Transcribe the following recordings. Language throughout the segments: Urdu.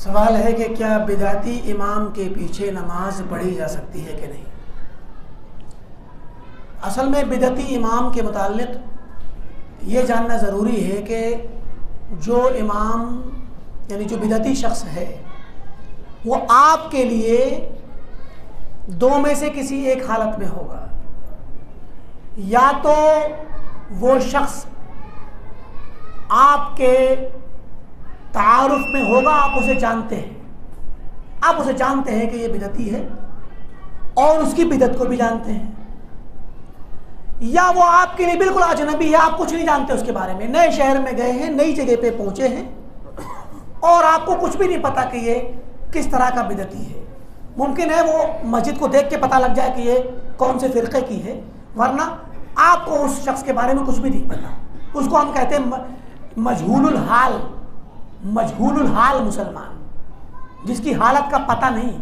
سوال ہے کہ کیا بدعتی امام کے پیچھے نماز پڑھی جا سکتی ہے کہ نہیں؟ اصل میں بدعتی امام کے متعلق یہ جاننا ضروری ہے کہ جو امام یعنی جو بدعتی شخص ہے وہ آپ کے لیے دو میں سے کسی ایک حالت میں ہوگا. یا تو وہ شخص آپ کے تعارف میں ہوگا، آپ اسے جانتے ہیں کہ یہ بدعتی ہے اور اس کی بدعت کو بھی جانتے ہیں، یا وہ آپ کے لیے بالکل اجنبی ہے، آپ کچھ نہیں جانتے اس کے بارے میں، نئے شہر میں گئے ہیں، نئی جگہ پہ پہنچے ہیں اور آپ کو کچھ بھی نہیں پتا کہ یہ کس طرح کا بدعتی ہے. ممکن ہے وہ مسجد کو دیکھ کے پتہ لگ جائے کہ یہ کون سے فرقے کی ہے، ورنہ آپ کو اس شخص کے بارے میں کچھ بھی نہیں پتا. اس کو ہم کہتے ہیں مجہول الحال مسلمان، جس کی حالت کا پتہ نہیں.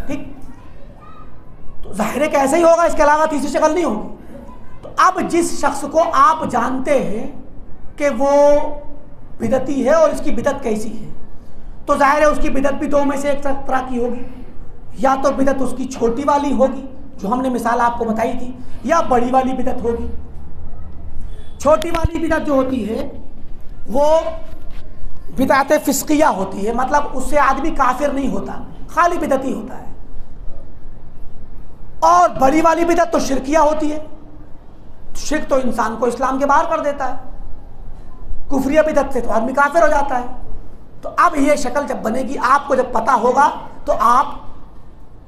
ٹھیک، تو ظاہر ہے کہ ایسا ہی ہوگا، اس کے علاوہ تیسری شکل نہیں ہوگی. تو اب جس شخص کو آپ جانتے ہیں کہ وہ بدعتی ہے اور اس کی بدعت کیسی ہے، تو ظاہر ہے اس کی بدعت بھی دو میں سے ایک طرح کی ہوگی. یا تو بدعت اس کی چھوٹی والی ہوگی جو ہم نے مثال آپ کو بتائی تھی، یا بڑی والی بدعت ہوگی. چھوٹی والی بدعت جو ہوتی ہے وہ بدعت فسقیہ ہوتی ہے، مطلب اس سے آدمی کافر نہیں ہوتا، خالی بدعتی ہوتا ہے. اور بڑی والی بدعت تو شرکیہ ہوتی ہے، شرک تو انسان کو اسلام کے باہر کر دیتا ہے، کفریہ بدعت سے تو آدمی کافر ہو جاتا ہے. تو اب یہ شکل جب بنے گی، آپ کو جب پتہ ہوگا تو آپ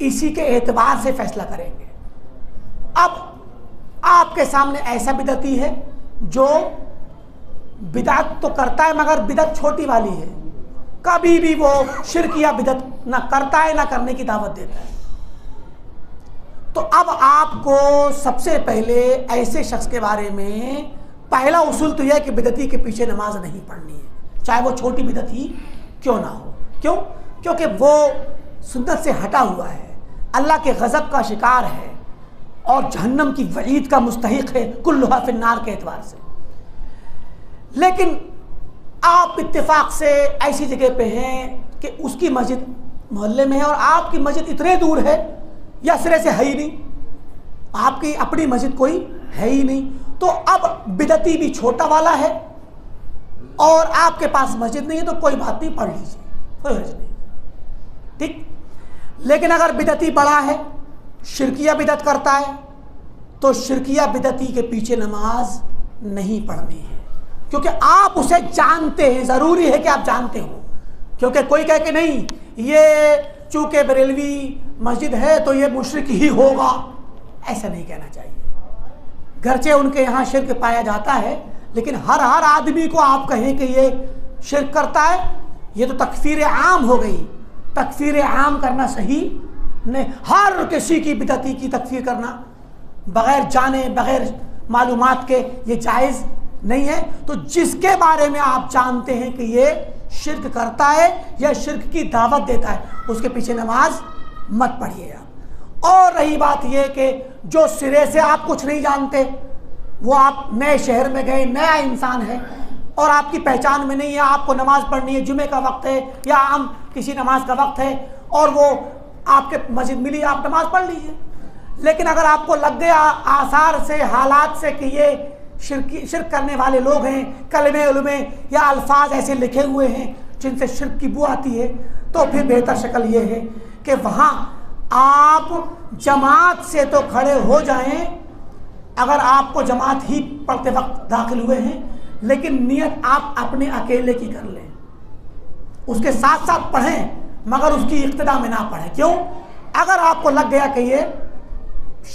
اسی کے اعتبار سے فیصلہ کریں گے. اب آپ کے سامنے ایسا بدعتی ہے جو بدعت تو کرتا ہے مگر بدعت چھوٹی والی ہے، کبھی بھی وہ شرک یا بدعت نہ کرتا ہے نہ کرنے کی دعوت دیتا ہے. تو اب آپ کو سب سے پہلے ایسے شخص کے بارے میں پہلا اصول تو یہ ہے کہ بدعتی کے پیچھے نماز نہیں پڑھنی ہے، چاہے وہ چھوٹی بدعت ہی کیوں نہ ہو. کیوں؟ کیونکہ وہ سنت سے ہٹا ہوا ہے، اللہ کے غضب کا شکار ہے اور جہنم کی وعید کا مستحق ہے، کلھا فی النار کے اعتبار سے. لیکن آپ اتفاق سے ایسی جگہ پہ ہیں کہ اس کی مسجد محلے میں ہے اور آپ کی مسجد اتنے دور ہے یا سرے سے ہے ہی نہیں، آپ کی اپنی مسجد کوئی ہے ہی نہیں. تو اب بدعتی بھی چھوٹا والا ہے اور آپ کے پاس مسجد نہیں ہے، تو کوئی بات نہیں، پڑھ لیجیے، کوئی حرج نہیں. ٹھیک. لیکن اگر بدعتی بڑا ہے، شرکیہ بدعت کرتا ہے، تو شرکیہ بدعتی کے پیچھے نماز نہیں پڑھنی ہے، کیونکہ آپ اسے جانتے ہیں. ضروری ہے کہ آپ جانتے ہو، کیونکہ کوئی کہے کہ نہیں یہ چونکہ بریلوی مسجد ہے تو یہ مشرک ہی ہوگا، ایسا نہیں کہنا چاہیے. گرچہ ان کے یہاں شرک پایا جاتا ہے، لیکن ہر آدمی کو آپ کہیں کہ یہ شرک کرتا ہے، یہ تو تکفیر عام ہو گئی. تکفیر عام کرنا صحیح نہیں، ہر کسی کی بدعتی کی تکفیر کرنا بغیر جانے بغیر معلومات کے یہ جائز نہیں ہے. تو جس کے بارے میں آپ جانتے ہیں کہ یہ شرک کرتا ہے یا شرک کی دعوت دیتا ہے، اس کے پیچھے نماز مت پڑھیے آپ. اور رہی بات یہ کہ جو سرے سے آپ کچھ نہیں جانتے، وہ آپ نئے شہر میں گئے، نیا انسان ہے اور آپ کی پہچان میں نہیں ہے، آپ کو نماز پڑھنی ہے، جمعے کا وقت ہے یا عام کسی نماز کا وقت ہے اور وہ آپ کے مسجد ملی، آپ نماز پڑھ لیجیے. لیکن اگر آپ کو لگ گیا آثار سے، حالات سے کہ یہ شرک کرنے والے لوگ ہیں، کلمے علمے یا الفاظ ایسے لکھے ہوئے ہیں جن سے شرک کی بو آتی ہے، تو پھر بہتر شکل یہ ہے کہ وہاں آپ جماعت سے تو کھڑے ہو جائیں، اگر آپ کو جماعت ہی پڑھتے وقت داخل ہوئے ہیں، لیکن نیت آپ اپنے اکیلے کی کر لیں، اس کے ساتھ ساتھ پڑھیں مگر اس کی اقتدا میں نہ پڑھیں. کیوں؟ اگر آپ کو لگ گیا کہ یہ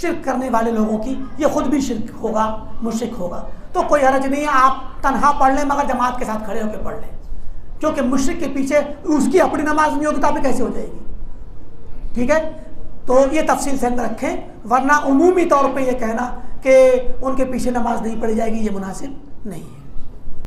شرک کرنے والے لوگوں کی یہ خود بھی شرک ہوگا، مشرک ہوگا، تو کوئی حرج نہیں ہے، آپ تنہا پڑھ لیں مگر جماعت کے ساتھ کھڑے ہو کے پڑھ لیں. کیونکہ مشرک کے پیچھے اس کی اپنی نماز نہیں ہوگی تو آپ کیسے ہو جائے گی. ٹھیک ہے، تو یہ تفصیل سے اندر رکھیں، ورنہ عمومی طور پہ یہ کہنا کہ ان کے پیچھے نماز نہیں پڑھی جائے گی یہ مناسب نہیں ہے.